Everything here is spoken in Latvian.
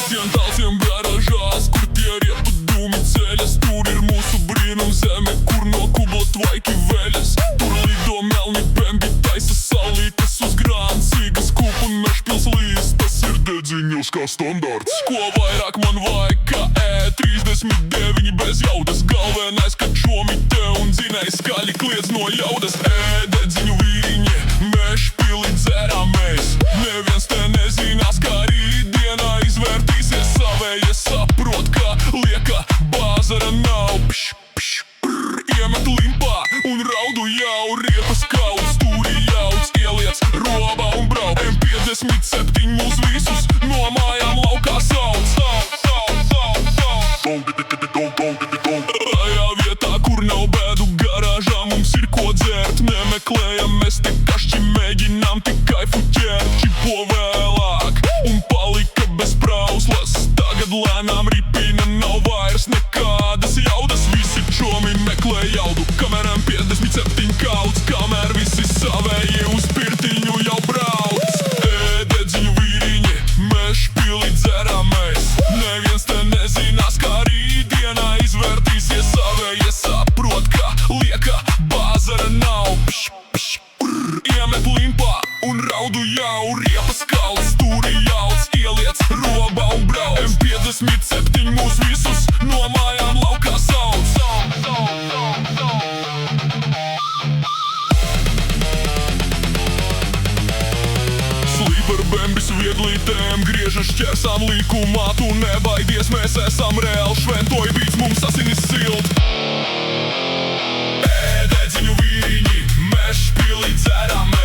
Sientas în garajă, ascult ieri pe dumițele Sturir musu brinum zeme kurno kubo tvajki veles Turli domelni bembi taisa salīte sus grāns Sīgas kup un mešpils līstas ir dedziņuškā standarts Ko vairāk man vajag kā E39 bez jaudas Galvenais, ka čomi te un dzinēji skaļi kliedz no ļaudas E-dedziņu vīriņi, mešpili dzerāmēs Neviens te nezinās, kā rītdienā izvērtīsies Savēji saprot, ka lieka bāzara nav Pš, pš, prr, iemet limpā un raudu jau riepas kaut Stūri jauc, ieliec robā un brauc M57 mūs visus no mājām laukā sauc Tajā vietā, kur nav bēdu garāžā mums ir ko dzert Nemeklējam mēs te kašķi, mēģinām tikai fuķēt Čipo vēlāk un palika bez prauslas Tagad lēnām ripina, nav vairs nekādas jaudas Visi čomi meklē jaudu, kamēr M57 kauts Kamēr visi savēji uz pirtiņu jau brauc E-dedziņu vīriņi, mešpili dzerāmēs Neviens te nezinās, kā rītdienā izvērtīsies Savēji saprot, ka lieka bāzara nav Pš, pš, prr, iemet limpā un raudu jau riepas kaut Stūri jauc, ieliec robā un brauc M57 mūs visus no mājām laukā sauc Slīp ar bembis vieglītēm, griežas šķersām līkumā Tu nebaidies, mēs esam reāli šventoji bīts, mums asinis silt E-dedziņu vīriņi, mešpili dzerāmēs